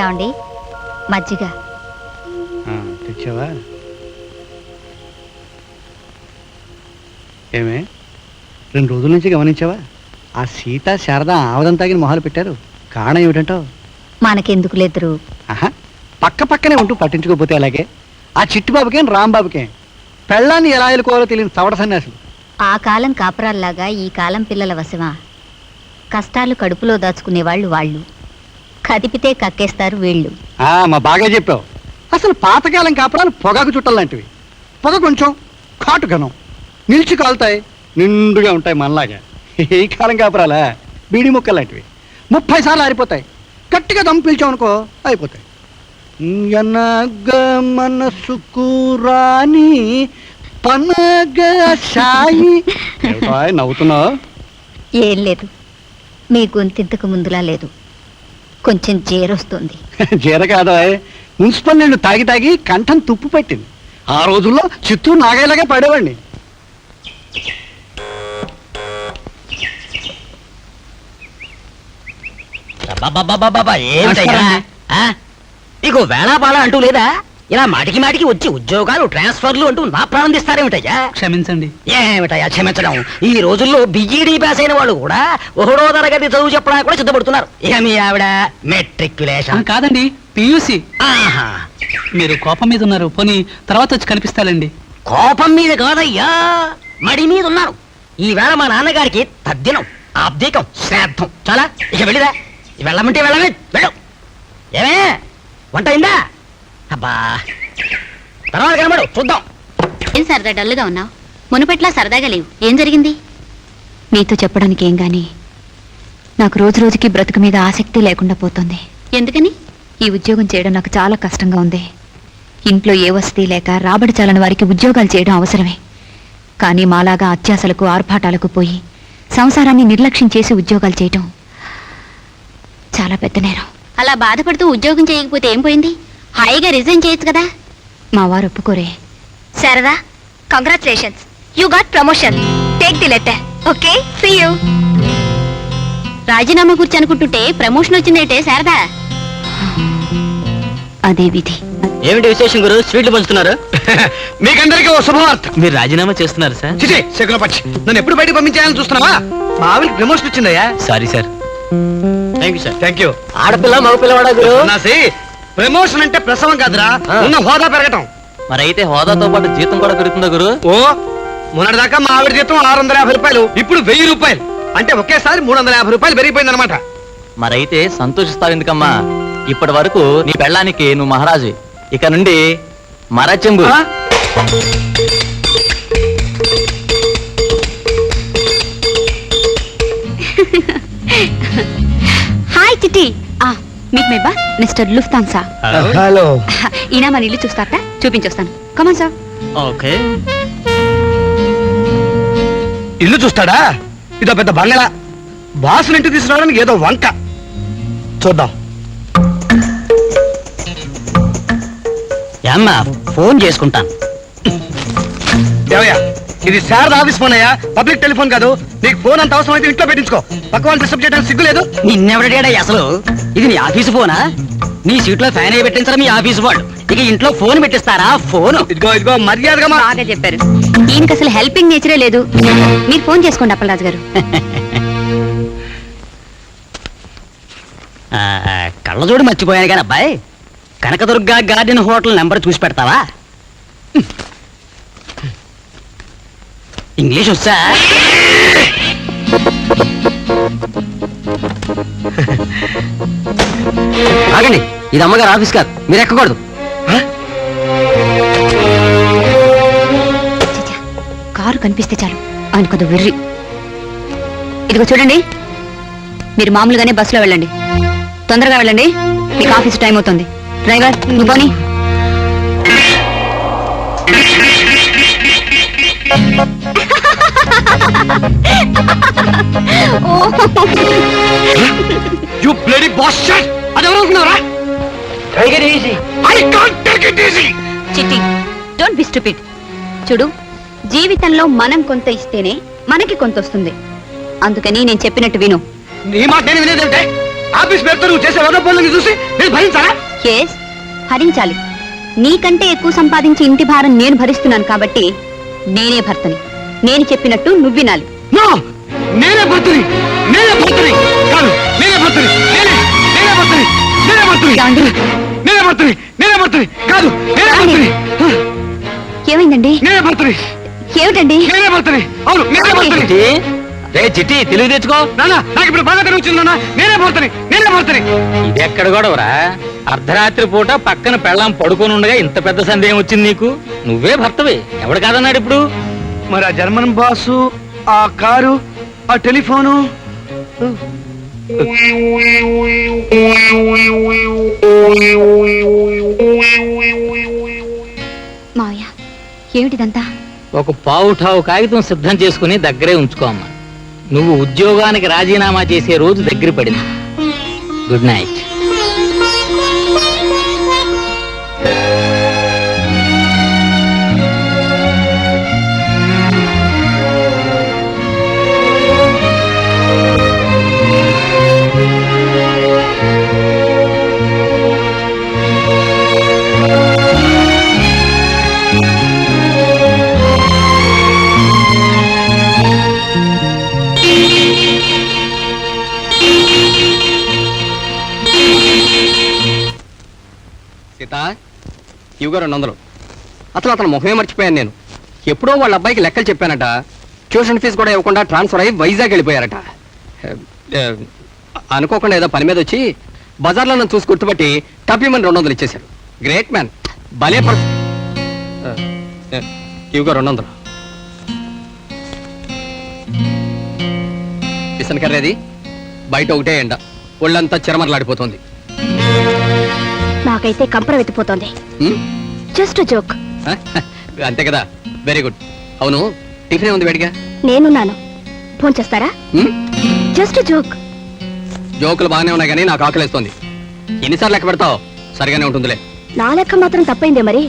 ఏమండి మజ్జిగ తెచ్చావా? ఏమే 2 రోజుల నుంచి గమనించావా? ఆ సీత శారద ఆవదం తాగిన మొహాలు పెట్టారు. కారణం ఏమిటంటావు? మనకెందుకు లేదురు. ఆహా, పక్క పక్కనే ఉంటూ పట్టించుకోకపోతే అలాగే. ఆ చిట్టుబాబుకేం రాంబాబుకేం పెళ్ళాన్ని ఎలా ఎలుకోవాలో తెలియని సవడ సన్యాసులు. ఆ కాలం కాపురాల్లాగా ఈ కాలం పిల్లల వశమా? కష్టాలు కడుపులో దాచుకునేవాళ్ళు వాళ్ళు, కదిపితే కక్కేస్తారు వీళ్ళు. మా బాగా చెప్పావు. అసలు పాతకాలం కాపురాలు పొగాకు చుట్టలాంటివి. పొగ కొంచెం కాటుకనం, నిలిచి కాలుతాయి, నిండుగా ఉంటాయి మనలాగా. ఈ కాలం కాపురాలా బీడి ముక్కలు లాంటివి. 30 సార్లు ఆరిపోతాయి. గట్టిగా దమ్ పీల్చామనుకో అయిపోతాయి. మనసుకు రాని పనగ సాయి. నవ్వుతున్నావు? ఏం లేదు, మీ గొంతింతకు ముందులా లేదు, కొంచెం జీరొస్తుంది. జీర కాదా, మున్సిపల్ నీళ్లు తాగి తాగి కంఠం తుప్పు పెట్టింది. ఆ రోజుల్లో చిత్తూరు నాగేలాగా పడేవాడిని. నీకు వేళాపాలా అంటూ లేదా? ఇలా మాటికి మాటికి వచ్చి ఉద్యోగాలు ట్రాన్స్ఫర్లు అంటూ నా ప్రారంభిస్తారేమిటయ్యా? క్షమించండి. ఏమిటయ్యా క్షమించడం? ఈ రోజుల్లో బిఈడి పాస్ అయిన వాళ్ళు కూడా 1వ తరగతి చదువు చెప్పడానికి కూడా సిద్ధపడుతున్నారు. ఇక మీ ఆవిడ మెట్రిక్యులేషన్ కాదండి, పియూసి. ఆహా, మీరు కోపం మీద ఉన్నారు, పోనీ తర్వాత వచ్చి కనిపిస్తాలండి. కోపం మీద కాదయ్యా, మడి మీద ఉన్నారు. ఈ వేళ మా నాన్నగారికి తద్దినం, ఆబ్దీకం, శ్రాద్ధం. చాలా, ఇక వెళ్ళిరా. వెళ్ళమంటే వెళ్ళమే, వెళ్ళు. ఏమే వంట అయిందా? అబ్బా, తర్వాత కనబడు, చూద్దాం. ఏం సరదా డల్లుగా ఉన్నావు? మునుపెట్లా సరదాగా లేవు. ఏం జరిగింది? నీతో చెప్పడానికి ఏం గాని, నాకు రోజు రోజుకి బ్రతుకు మీద ఆసక్తి లేకుండా పోతుంది. ఎందుకని? ఈ ఉద్యోగం చేయడం నాకు చాలా కష్టంగా ఉంది. ఇంట్లో ఏ వసతి లేక రాబడి చాలని వారికి ఉద్యోగాలు చేయడం అవసరమే. కానీ మాలాగా అత్యాశలకు ఆర్భాటాలకు పోయి సంసారాన్ని నిర్లక్ష్యం చేసి ఉద్యోగాలు చేయటం చాలా పెద్ద నేరం. అలా బాధపడుతూ ఉద్యోగం చేయకపోతే ఏం పోయింది? హాయిగా రిజైన్ చేయొచ్చు కదా. మా వారు ఒప్పుకోరే. Sharada, congratulations, you got promotion. Take the letter. Okay, see you. రాజీనామా గురించి అనుకుంటుంటే ప్రమోషన్ వచ్చిందేంటే శారదా? అదే విధి. ఏమిటి విశేషం గురు? స్వీట్లు పంచుతున్నారు? మీకందరికీ ఓ శుభవార్త. మీరు రాజీనామా చేస్తున్నారు సార్? శకుల పక్షి, నన్ను ఎప్పుడు బయటకు పంపించాలని చూస్తున్నావా? మా ఆవిడకి ప్రమోషన్ వచ్చిందయ్యా. Sorry sir. Thank you sir. Thank you. ఆడపిల్ల మగపిల్లవాడా గురు? ప్రమోషన్ అంటే ప్రసవం కాదురా, ఉన్న హోదా పెరగటం. మరి అయితే హోదాతో పాటు జీతం కూడా పెరుగుతుందా గురు? ఓ, మొన్నటిదాకా మా ఆవిడ జీతం 650 రూపాయలు, ఇప్పుడు 1000 రూపాయలు. అంటే ఒకేసారి 350 రూపాయలు పెరిగిపోయింది అనమాట. మరైతే సంతోషిస్తావు ఎందుకమ్మా? ఇప్పటి వరకు నీ పెళ్ళానికి నువ్వు మహారాజు, ఇక నుండి మరచెంబు. హాయ్ చిట్టి. మీకు మేబా మిస్టర్ లుఫ్తాన్సా. హలో. ఈయన మన ఇల్లు చూస్తారట, చూపించొస్తాను. Come on sir. ఓకే. ఇల్లు చూస్తాడా? ఇదో పెద్ద బంగళా. బాసుని ఇంటికి తీసుకురావడానికి ఏదో వంక. చూద్దాం. ఏమ్మా, ఫోన్ చేసుకుంటాను. ఏవయ్యా, ఇది శారద ఆఫీస్ ఫోన్ అయ్యా, పబ్లిక్ టెలిఫోన్ కాదు. నీకు ఫోన్ అంత అవసరం అయితే ఇంట్లో పెట్టించుకో. పక్క వాళ్ళు డిస్టర్బ్ చేయడానికి సిగ్గులేదు? నిన్నెవడేడా అసలు? ఇది నీ ఆఫీసు ఫోనా? నీ సీట్లో ఫ్యాన్ అయి పెట్టించారా మీ ఆఫీసు వాళ్ళు? ఇక ఇంట్లో ఫోన్ పెట్టిస్తారా? ఫోన్ ఇదిగో మర్యాదగా బాగా చెప్పారు. ఈయనకి అసలు హెల్పింగ్ నేచరే లేదు. మీరు ఫోన్ చేసుకోండి అప్పలరాజు గారు. కళ్ళజోడు మర్చిపోయాను కానీ అబ్బాయి, కనకదుర్గ గార్డెన్ హోటల్ నెంబర్ చూసి పెడతావా? ఇంగ్లీష్ వచ్చా? ఆగండి, ఇది అమ్మగారు ఆఫీస్ కాదు, మీరు ఎక్కకూడదు. కారు కనిపిస్తే చాలు ఆయన కొద్ది వెర్రి. ఇదిగో చూడండి, మీరు మామూలుగానే బస్సులో వెళ్ళండి, తొందరగా వెళ్ళండి, మీకు ఆఫీస్ టైం అవుతుంది. డ్రైవర్ నువ్వు పోనీ. You bloody bastard! అదెవరనుకున్నారా? Take it easy. I can't take it easy. చిట్టి, డోంట్ బి స్టూపిడ్. చూడు, జీవితంలో మనం కొంత ఇస్తేనే మనకి కొంత వస్తుంది. అందుకని నేను చెప్పినట్టు విను. నీ మాట నేను వినేదేంటే? ఆఫీస్ పేరుతో నువ్వు చేసే వద పనులను చూసి నేను భరించాలా? కేస్ భరించాలి. నీకంటే ఎక్కువ సంపాదించి ఇంటి భారం నేను భరిస్తున్నాను కాబట్టి నేనే భర్తని. నేను చెప్పినట్టు నువ్వు వినాలి. నో, నేనే భర్తని. కాదు, నేనే భర్తని. నేనే భర్తని. కాదు, నేనే భర్తని. ఏమైందండి? నేనే భర్తని. ఏమిటండి? నేనే భర్తని. అవును, నేనే భర్తని. చిట్టి, రే చిట్టి, తెలివి తెచ్చుకో. నాన్న, నాకు ఇప్పుడు బాగా తెలివిచ్చింది నాన్న. నేనే భర్తని. ఇది ఎక్కడ గొడవరా? అర్ధరాత్రి పూట పక్కన పెళ్ళాం పడుకొని ఉండగా ఇంత పెద్ద సందేహం వచ్చింది నీకు? నువ్వే భర్తవే, ఎవడు కాదన్నాడు ఇప్పుడు? మరి ఆ జర్మన్ బాసు, ఆ కారు, ఆ టెలిఫోను. మావయ్య, ఏమిటిదంతా? ఒక పావుఠావు కాగితం సిద్ధం చేసుకుని దగ్గరే ఉంచుకో అమ్మా. నువ్వు ఉద్యోగానికి రాజీనామా చేసే రోజు దగ్గర పడింది. Good night. సీత, ఇవిగో 200. అసలు అతను ముఖమే మర్చిపోయాను నేను. ఎప్పుడో వాళ్ళ అబ్బాయికి లెక్కలు చెప్పానట. ట్యూషన్ ఫీజు కూడా ఇవ్వకుండా ట్రాన్స్ఫర్ అయ్యి వైజాగ్ వెళ్ళిపోయారట. అనుకోకుండా ఏదో పని మీద వచ్చి బజార్లో నన్ను చూసి గుర్తుపట్టి టప్పిమని 200 ఇచ్చేశారు. గ్రేట్ మ్యాన్, భలే ఇవిగో 200. కిషన్ కర్రేది బయట ఒకటే ఎండ, ఒళ్ళంతా చిరమరలాడిపోతుంది. నాకైతే కంపరం ఎత్తిపోతోంది. Just joke. అంతే కదా, వెరీ గుడ్. అవును, టిఫిన్ ఉంది వేడిగా? నేనున్నాను, ఫోన్ చేస్తారా? Just joke. జోకులు బాగానే ఉన్నాయి కానీ నాకు ఆకలిస్తోంది. ఎన్నిసార్లు లెక్క పెడతావు? సరిగానే ఉంటుందిలే. నా లెక్క మాత్రం తప్పైందే మరి.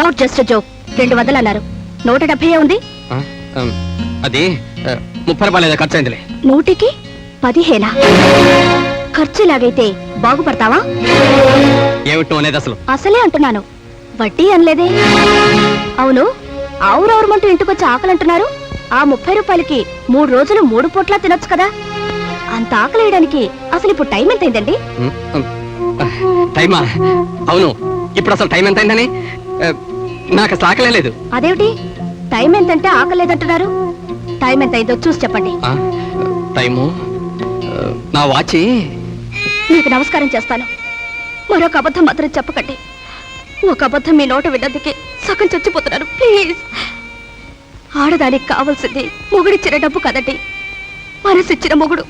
Not just joke. 200 అన్నారు, 170 ఉంది. అది 30 రూపాయలు ఖర్చు అయిందిలే. 100కి 15. ఖర్చు లాగైతే బాగుపడతావా? ఏమిటో అనేది అసలు? అసలే అంటున్నాను, వడ్డీ అనలేదే. అవును, ఆవురవరమంటూ ఇంటికొచ్చి ఆకలి అంటున్నారు. ఆ 30 రూపాయలకి 3 రోజులు 3 పూట్లా తినొచ్చు కదా. అంత ఆకలేయడానికి అసలు ఇప్పుడు టైం ఎంతైందండి? టైమా? అవును, ఇప్పుడు అసలు టైం ఎంతైందని నాకు అసలు ఆకలే లేదు. అదేమిటి, టైం ఎంతంటే ఆకలి లేదంటున్నారు? టైం ఎంత అయిందో చూసి చెప్పండి. టైము నా వాచి. మీకు నమస్కారం చేస్తాను, మరొక అబద్ధం మాత్రం చెప్పకండి. ఒక అబద్ధం మీ నోట విన్నందుకే సగం చచ్చిపోతున్నాను. ప్లీజ్. ఆడదానికి కావాల్సింది మొగుడిచ్చిన డబ్బు కదండి, మనసిచ్చిన మొగుడు.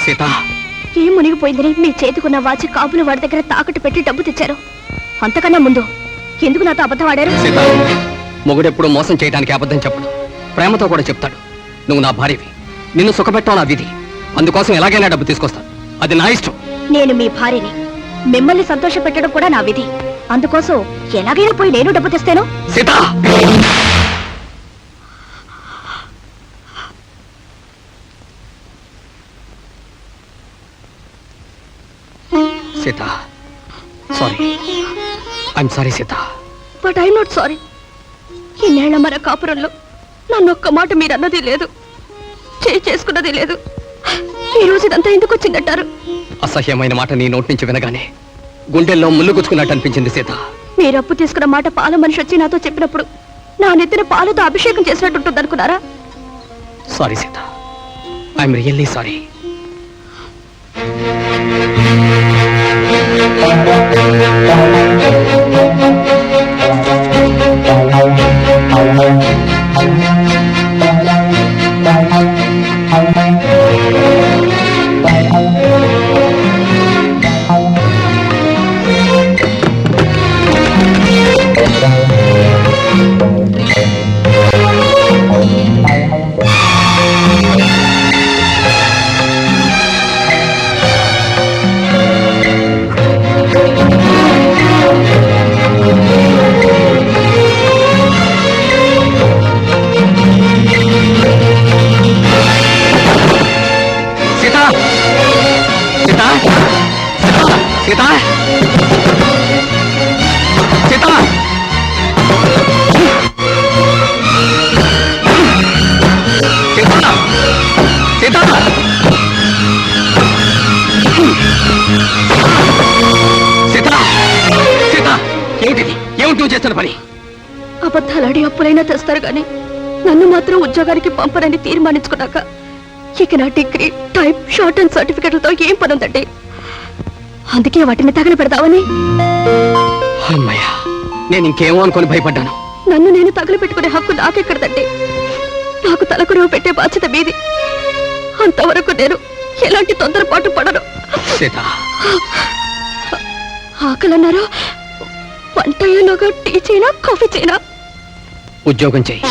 సీత, ఏం మునిగిపోయిందని మీ చేతికున్న వాచి కాబులు వాడి దగ్గర తాకట్టు పెట్టి డబ్బు తెచ్చారు. అంతకన్నా ముందు ఎందుకు నాతో అబద్ధం ఆడారు? సీత, మొగుడెప్పుడు మోసం చేయడానికి అబద్ధం చెప్పడు, ప్రేమతో కూడా చెప్తాడు. నువ్వు నా భార్యవి, నిన్ను సుఖపెట్టావు నా విధి. అందుకోసం ఎలాగైనా డబ్బు తీసుకొస్తాను, అది నా ఇష్టం. నేను మీ భార్యని, మిమ్మల్ని సంతోష పెట్టడం కూడా నా విధి. అందుకోసం ఎలాగైనా పోయి నేను డబ్బు తెస్తాను. Sita, Sita, sorry. I'm sorry Sita. But I not sorry. ఇన్నేళ్ల మన కాపురంలో నన్ను ఒక్క మాట మీరు అన్నది లేదు, చేసుకున్నది లేదు. ఈ రోజు ఇదంతా ఎందుకు వచ్చిందంటారు? అసహ్యమైన మాట నీ నోటి నుంచి వినగానే గుండెల్లో ముళ్ళు గుచ్చుకున్నట్టు అనిపించింది సీత. మీరు అప్పు తీసుకున్న మాట పాల మనిషి వచ్చి నాతో చెప్పినప్పుడు నా నెత్తిన పాలతో అభిషేకం చేసినట్టు ఉంటుంది అనుకున్నారా? Sorry Sita, I'm really sorry. బోలెడి అప్పులైనా తెస్తారు గాని నన్ను మాత్రం ఉద్యోగానికి పంపరని తీర్మానించుకున్నాక ఇక నా డిగ్రీ టైప్ షార్ట్ అండ్ సర్టిఫికెట్లతో ఏం పని ఉందండి? అందుకే వాటిని తగలబెడదామని. అమ్మయ్యా, నేను ఇంకేమో అనుకొని భయపడ్డాను. నన్ను నేను తగలబెట్టుకునే హక్కు నాకెక్కడదండి. నాకు తలకురువు పెట్టే బాధ్యత మీది. అంతవరకు నేను ఎలాంటి తొందరపాటు పడను. సీత, ఆకలన్నారు, వంట అయ్యేలోగా టీ చేయనా కాఫీ చేయనా? ఉద్యోగం చెయ్యి.